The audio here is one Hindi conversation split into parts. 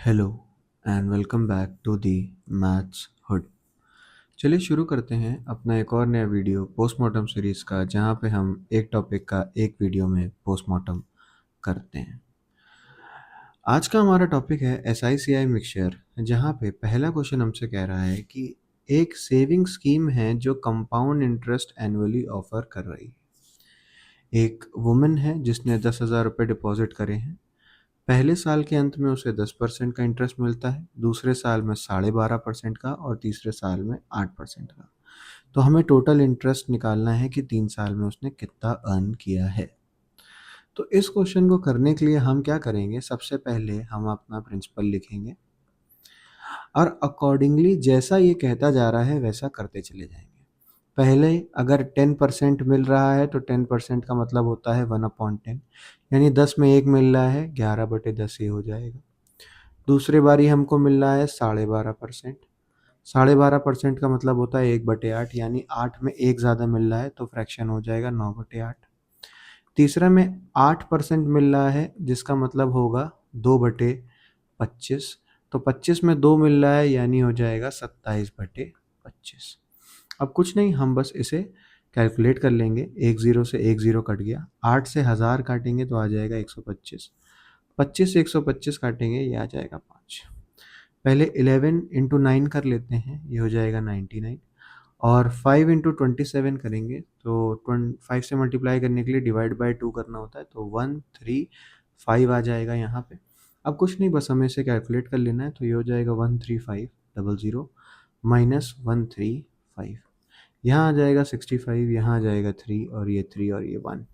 Hello and welcome back to the maths hood. चलिए शुरू करते हैं अपना एक और नया वीडियो पोस्टमार्टम सीरीज़ का, जहां पे हम एक टॉपिक का एक वीडियो में पोस्टमार्टम करते हैं। आज का हमारा टॉपिक है SICI मिक्सचर, जहां पे पहला क्वेश्चन हमसे कह रहा है कि एक सेविंग स्कीम है जो कंपाउंड इंटरेस्ट एनुअली ऑफर कर रही है। एक वुमन है जिसने 10,000 रुपये डिपॉजिट करे हैं। पहले साल के अंत में उसे 10% का इंटरेस्ट मिलता है, दूसरे साल में 12.5% का और तीसरे साल में 8% का। तो हमें टोटल इंटरेस्ट निकालना है कि 3 साल में उसने कितना अर्न किया है। तो इस क्वेश्चन को करने के लिए हम क्या करेंगे, सबसे पहले हम अपना प्रिंसिपल लिखेंगे और अकॉर्डिंगली जैसा ये कहता जा रहा है वैसा करते चले जाएंगे। पहले अगर 10% मिल रहा है तो 10% का मतलब होता है 1/10, यानी 10 में 1 मिल रहा है, 11/10 ये हो जाएगा। दूसरी बारी हमको मिल रहा है 12.5%। 12.5% का मतलब होता है 1/8, यानी 8 में 1 ज़्यादा मिल रहा है तो फ्रैक्शन हो जाएगा 9/8। तीसरा में 8% मिल रहा है जिसका मतलब होगा 2/25। तो 25 में 2 मिल रहा है यानी हो जाएगा 27/25। अब कुछ नहीं, हम बस इसे कैलकुलेट कर लेंगे। एक ज़ीरो से एक ज़ीरो कट गया, 8 से 1000 काटेंगे तो आ जाएगा 125। 25 से 125 काटेंगे, ये आ जाएगा 5। पहले 11 इंटू 9 कर लेते हैं, ये हो जाएगा 99। और 5 इंटू 27 करेंगे तो 5 से मल्टीप्लाई करने के लिए डिवाइड बाय 2 करना होता है, तो 135 आ जाएगा यहाँ पे। अब कुछ नहीं, बस हमें इसे कैलकुलेट कर लेना है, तो ये हो जाएगा 13500 माइनस 135। यहाँ आ जाएगा 65, यहाँ आ जाएगा 3 और ये 3 और ये 1।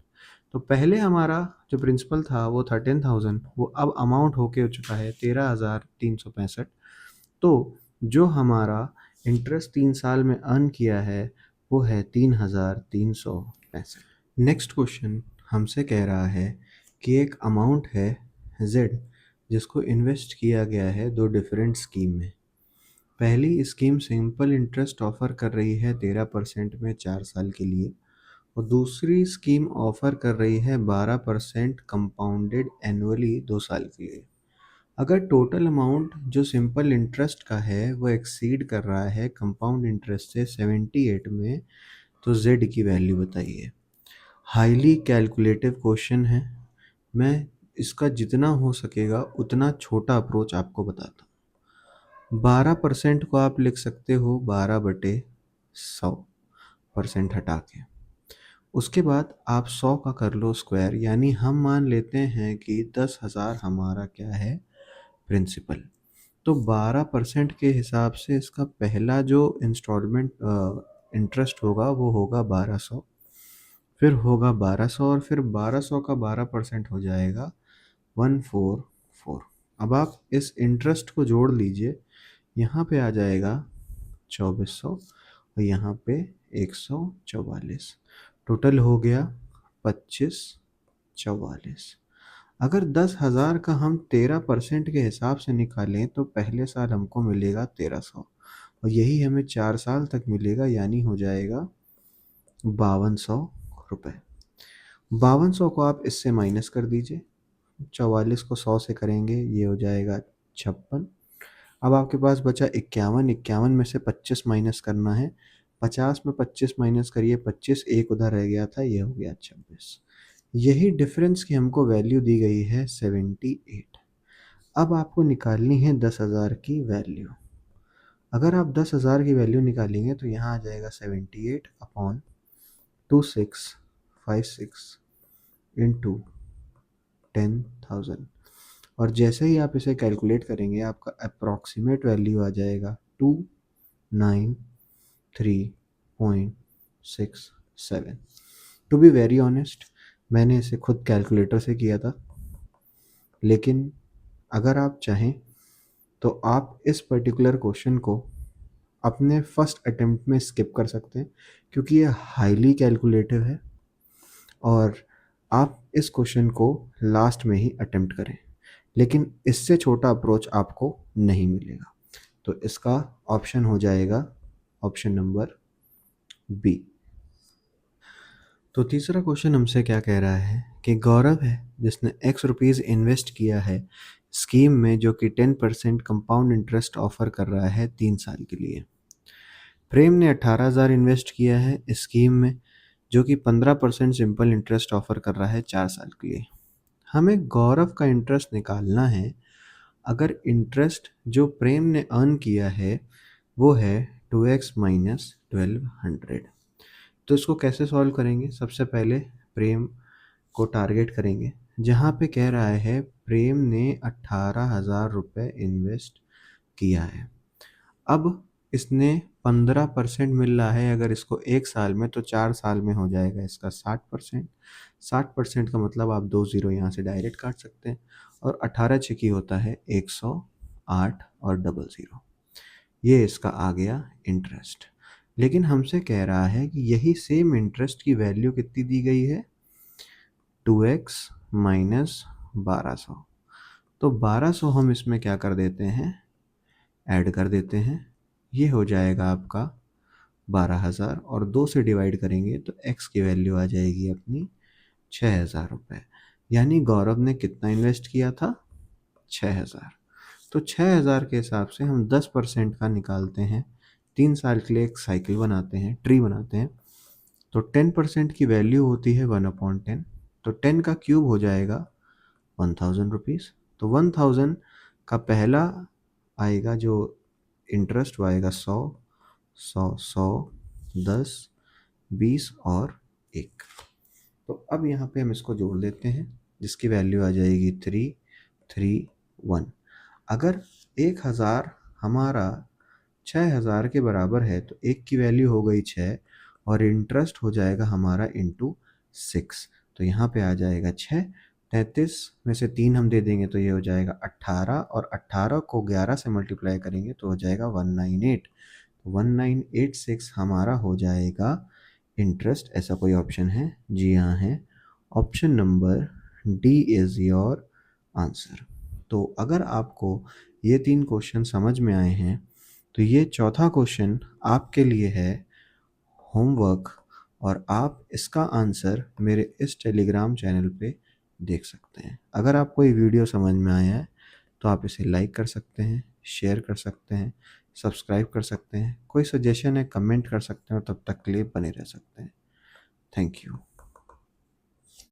तो पहले हमारा जो प्रिंसिपल था वो 13,000, वो अब अमाउंट होके हो चुका है 13,365। तो जो हमारा इंटरेस्ट 3 साल में अर्न किया है वो है 3,365। नेक्स्ट क्वेश्चन हमसे कह रहा है कि एक अमाउंट है Z जिसको इन्वेस्ट किया गया है दो डिफरेंट स्कीम में। पहली स्कीम सिंपल इंटरेस्ट ऑफर कर रही है 13% में 4 साल के लिए, और दूसरी स्कीम ऑफर कर रही है 12% कंपाउंडेड एनुअली 2 साल के लिए। अगर टोटल अमाउंट जो सिंपल इंटरेस्ट का है वो एक्सीड कर रहा है कंपाउंड इंटरेस्ट से 78 में, तो Z की वैल्यू बताइए। हाईली कैलकुलेटिव क्वेश्चन है। मैं इसका जितना हो सकेगा उतना छोटा अप्रोच आपको बताता हूँ। 12% को आप लिख सकते हो 12/100% हटा के। उसके बाद आप 100 का कर लो स्क्वायर, यानी हम मान लेते हैं कि 10,000 हमारा क्या है, प्रिंसिपल। तो 12% के हिसाब से इसका पहला जो इंस्टॉलमेंट इंटरेस्ट होगा वो होगा 1200, फिर होगा 1200 और फिर 1200 का 12% हो जाएगा 144। अब आप इस इंटरेस्ट को जोड़ लीजिए, यहाँ पे आ जाएगा 2400 और यहाँ पे 144। टोटल हो गया 2544। अगर 10,000 का हम 13% के हिसाब से निकालें तो पहले साल हमको मिलेगा 1300, और यही हमें 4 साल तक मिलेगा, यानी हो जाएगा 5200 रुपये। 5200 को आप इससे माइनस कर दीजिए, 44 को 100 से करेंगे ये हो जाएगा 56। अब आपके पास बचा 51, 51 में से 25 माइनस करना है, 50 में 25 माइनस करिए, 25 एक उधर रह गया था, ये हो गया 26। यही डिफरेंस की हमको वैल्यू दी गई है 78। अब आपको निकालनी है 10,000 की वैल्यू। अगर आप 10,000 की वैल्यू निकालेंगे तो यहाँ आ जाएगा 78/2656 इंटू 10,000। और जैसे ही आप इसे कैलकुलेट करेंगे आपका अप्रॉक्सीमेट वैल्यू आ जाएगा 293.67। टू बी वेरी ऑनेस्ट, मैंने इसे खुद कैलकुलेटर से किया था, लेकिन अगर आप चाहें तो आप इस पर्टिकुलर क्वेश्चन को अपने फर्स्ट अटेम्प्ट में स्किप कर सकते हैं, क्योंकि ये हाईली कैलकुलेटिव है और आप इस क्वेश्चन को लास्ट में ही अटेम्प्ट करें, लेकिन इससे छोटा अप्रोच आपको नहीं मिलेगा। तो इसका ऑप्शन हो जाएगा ऑप्शन नंबर बी। तो तीसरा क्वेश्चन हमसे क्या कह रहा है कि गौरव है जिसने X रुपीज़ इन्वेस्ट किया है स्कीम में जो कि 10% कंपाउंड इंटरेस्ट ऑफर कर रहा है 3 साल के लिए। प्रेम ने 18,000 इन्वेस्ट किया है इस स्कीम में जो कि 15% सिंपल इंटरेस्ट ऑफर कर रहा है 4 साल के लिए। हमें गौरव का इंटरेस्ट निकालना है। अगर इंटरेस्ट जो प्रेम ने अर्न किया है वो है 2x माइनस 1200, तो इसको कैसे सॉल्व करेंगे? सबसे पहले प्रेम को टारगेट करेंगे। जहाँ पे कह रहा है प्रेम ने 18,000 रुपये इन्वेस्ट किया है, अब इसने 15% मिल रहा है। अगर इसको 1 साल में तो 4 साल में हो जाएगा इसका 60%। 60% का मतलब आप 2 ज़ीरो यहाँ से डायरेक्ट काट सकते हैं, और 18 छेकी होता है 108 और डबल ज़ीरो, ये इसका आ गया इंटरेस्ट। लेकिन हमसे कह रहा है कि यही सेम इंटरेस्ट की वैल्यू कितनी दी गई है? 2x minus 1200। तो 1200 हम इसमें क्या कर देते हैं? ऐड कर देते हैं। ये हो जाएगा आपका 12,000 और 2 से डिवाइड करेंगे तो x की वैल्यू आ जाएगी अपनी 6,000 रुपये। यानी गौरव ने कितना इन्वेस्ट किया था? 6,000। तो 6,000 के हिसाब से हम 10% का निकालते हैं। 3 साल के लिए एक साइकिल बनाते हैं, ट्री बनाते हैं। तो 10% की वैल्यू होती है 1/10। तो 10 का क्यूब हो जाएगा 1,000 रुपीज़। तो 1,000 का पहला आएगा जो इंटरेस्ट, वो आएगा 100, 100, 100, 10, 20 और 1। तो अब यहाँ पे हम इसको जोड़ देते हैं जिसकी वैल्यू आ जाएगी 331। अगर 1,000 हमारा 6,000 के बराबर है तो 1 की वैल्यू हो गई 6 और इंटरेस्ट हो जाएगा हमारा इंटू 6। तो यहाँ पे आ जाएगा 6, 33 में से 3 हम दे देंगे तो ये हो जाएगा 18, और 18 को 11 से मल्टीप्लाई करेंगे तो हो जाएगा 198। 1986 हमारा हो जाएगा इंटरेस्ट। ऐसा कोई ऑप्शन है? जी हाँ है। Option number D is your answer. तो अगर आपको ये 3 क्वेश्चन समझ में आए हैं तो ये चौथा क्वेश्चन आपके लिए है होमवर्क, और आप इसका आंसर मेरे इस टेलीग्राम चैनल पे देख सकते हैं। अगर आपको ये वीडियो समझ में आया है तो आप इसे लाइक कर सकते हैं, शेयर कर सकते हैं, सब्सक्राइब कर सकते हैं। कोई सजेशन है कमेंट कर सकते हैं, और तब तक के लिए बने रह सकते हैं। Thank you.